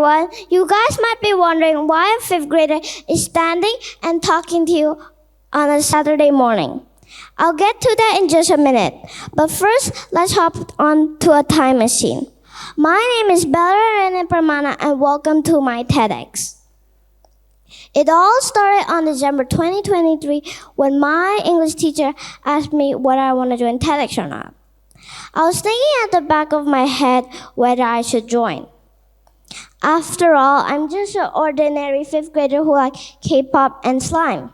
everyone. You guys might be wondering why a fifth grader is standing and talking to you on a Saturday morning. I'll get to that in just a minute. But first, let's hop on to a time machine. My name is Renee Permana and welcome to my TEDx. It all started on December 2023 when my English teacher asked me whether I want to join TEDx or not. I was thinking at the back of my head whether I should join. After all, I'm just an ordinary fifth grader who likes Kpop and slime.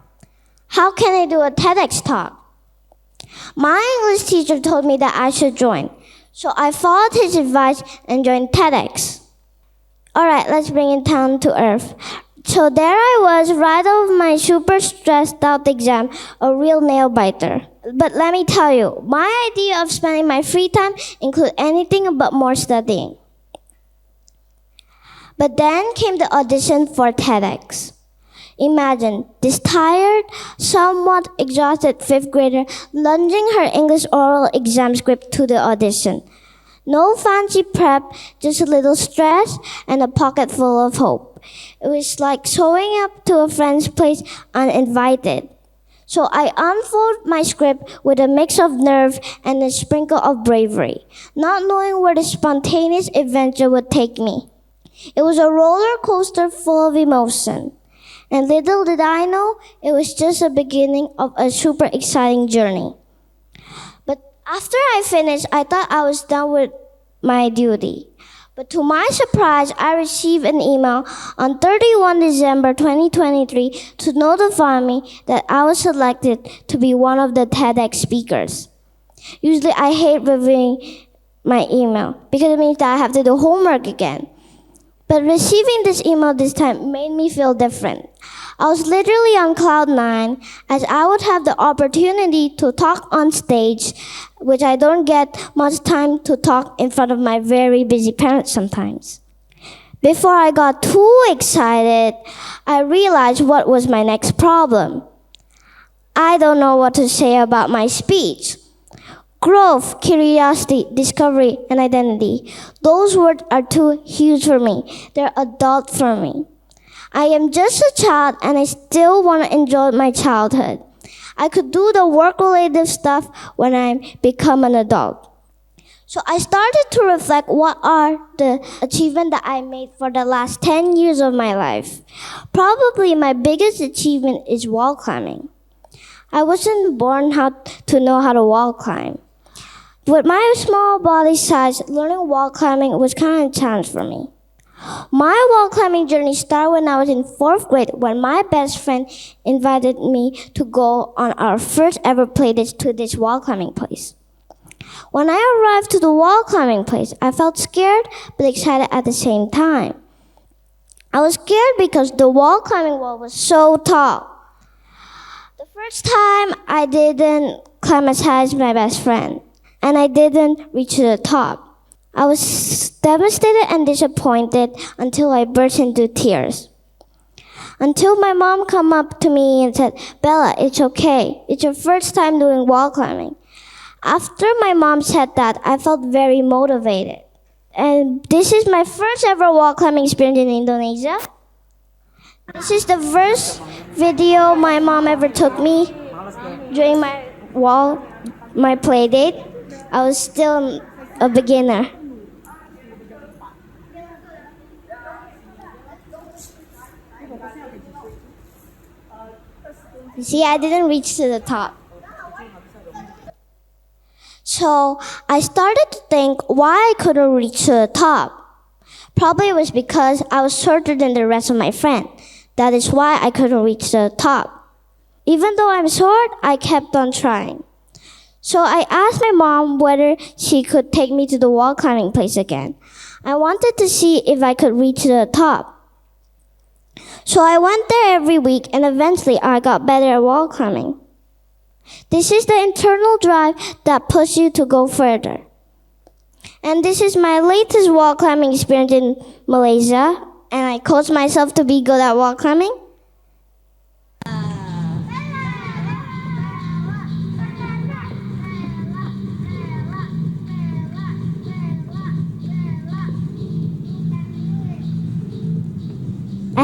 How can I do a TEDx talk? My English teacher told me that I should join, so I followed his advice and joined TEDx. Alright, let's bring it down to earth. So there I was, right out of my super stressed out exam, a real nail biter. But let me tell you, my idea of spending my free time includes anything but more studying. But then came the audition for TEDx. Imagine this tired, somewhat exhausted fifth grader lunging her English oral exam script to the audition. No fancy prep, just a little stress and a pocket full of hope. It was like showing up to a friend's place uninvited. So I unfolded my script with a mix of nerve and a sprinkle of bravery, not knowing where the spontaneous adventure would take me. It was a roller coaster full of emotion. And little did I know, it was just the beginning of a super exciting journey. But after I finished, I thought I was done with my duty. But to my surprise, I received an email on 31 December 2023 to notify me that I was selected to be one of the TEDx speakers. Usually I hate reviewing my email because it means that I have to do homework again. But receiving this email this time made me feel different. I was literally on cloud 9 as I would have the opportunity to talk on stage, which I don't get much time to talk in front of my very busy parents sometimes. Before I got too excited, I realized what was my next problem. I don't know what to say about my speech. Growth, curiosity, discovery, and identity. Those words are too huge for me. They're adult for me. I am just a child and I still want to enjoy my childhood. I could do the work-related stuff when I become an adult. So I started to reflect what are the achievements that I made for the last 10 years of my life. Probably my biggest achievement is wall climbing. I wasn't born to know how to wall climb. With my small body size, learning wall climbing was kind of a challenge for me. My wall climbing journey started when I was in 4th grade when my best friend invited me to go on our first ever playdate to this wall climbing place. When I arrived to the wall climbing place, I felt scared but excited at the same time. I was scared because the wall climbing wall was so tall. The first time I didn't climb as high as my best friend, and I didn't reach to the top. I was devastated and disappointed until I burst into tears. Until my mom came up to me and said, "Bella, it's okay. It's your first time doing wall climbing." After my mom said that, I felt very motivated. And this is my first ever wall climbing experience in Indonesia. This is the first video my mom ever took me during my play date. I was still a beginner. You see, I didn't reach to the top. So I started to think why I couldn't reach to the top. Probably it was because I was shorter than the rest of my friends. That is why I couldn't reach to the top. Even though I'm short, I kept on trying. So I asked my mom whether she could take me to the wall climbing place again. I wanted to see if I could reach to the top. So I went there every week and eventually I got better at wall climbing. This is the internal drive that pushes you to go further. And this is my latest wall climbing experience in Malaysia, and I coach myself to be good at wall climbing.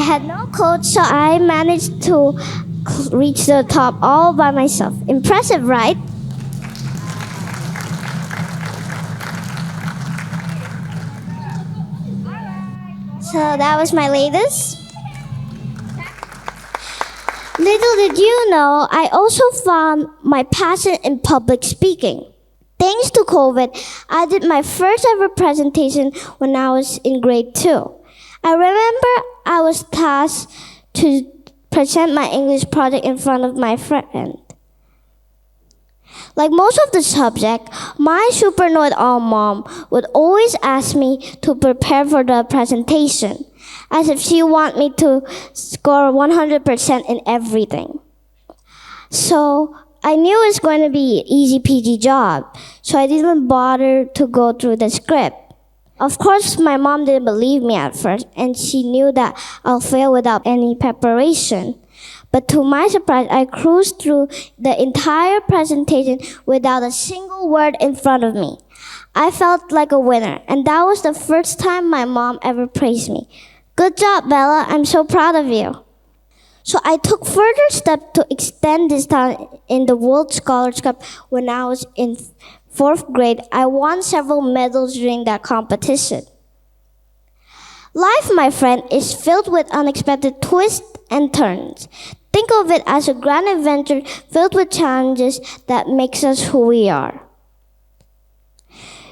had no coach, so I managed to reach the top all by myself. Impressive, right? So that was my latest. Little did you know, I also found my passion in public speaking. Thanks to COVID, I did my first ever presentation when I was in grade 2. I remember I was tasked to present my English project in front of my friend. Like most of the subject, my super know-it-all mom would always ask me to prepare for the presentation, as if she want me to score 100% in everything. So I knew it was going to be an easy peasy job, so I didn't bother to go through the script. Of course, my mom didn't believe me at first, and she knew that I'll fail without any preparation. But to my surprise, I cruised through the entire presentation without a single word in front of me. I felt like a winner, and that was the first time my mom ever praised me. Good job, Bella. I'm so proud of you. So I took further steps to extend this talent in the World Scholars Cup when I was in 4th grade. I won several medals during that competition. Life, my friend, is filled with unexpected twists and turns. Think of it as a grand adventure filled with challenges that makes us who we are.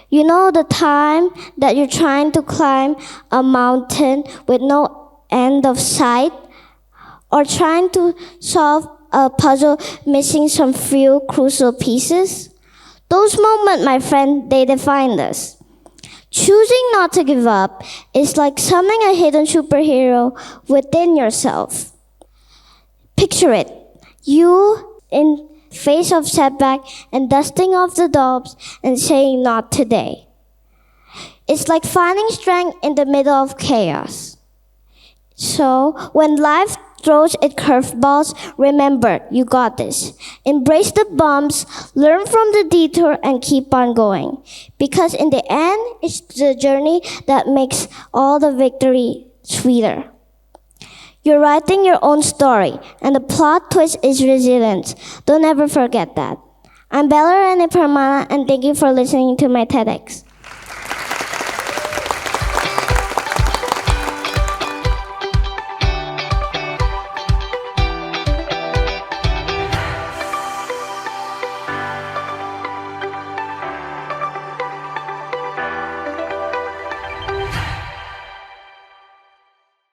You know the time that you're trying to climb a mountain with no end of sight? Or trying to solve a puzzle missing some few crucial pieces? Those moments, my friend, they define us. Choosing not to give up is like summoning a hidden superhero within yourself. Picture it. You in face of setback and dusting off the dubs and saying not today. It's like finding strength in the middle of chaos. So when life throws its curveballs, remember, you got this. Embrace the bumps, learn from the detour, and keep on going. Because in the end, it's the journey that makes all the victory sweeter. You're writing your own story, and the plot twist is resilience. Don't ever forget that. I'm Bella Renee Permana, and thank you for listening to my TEDx.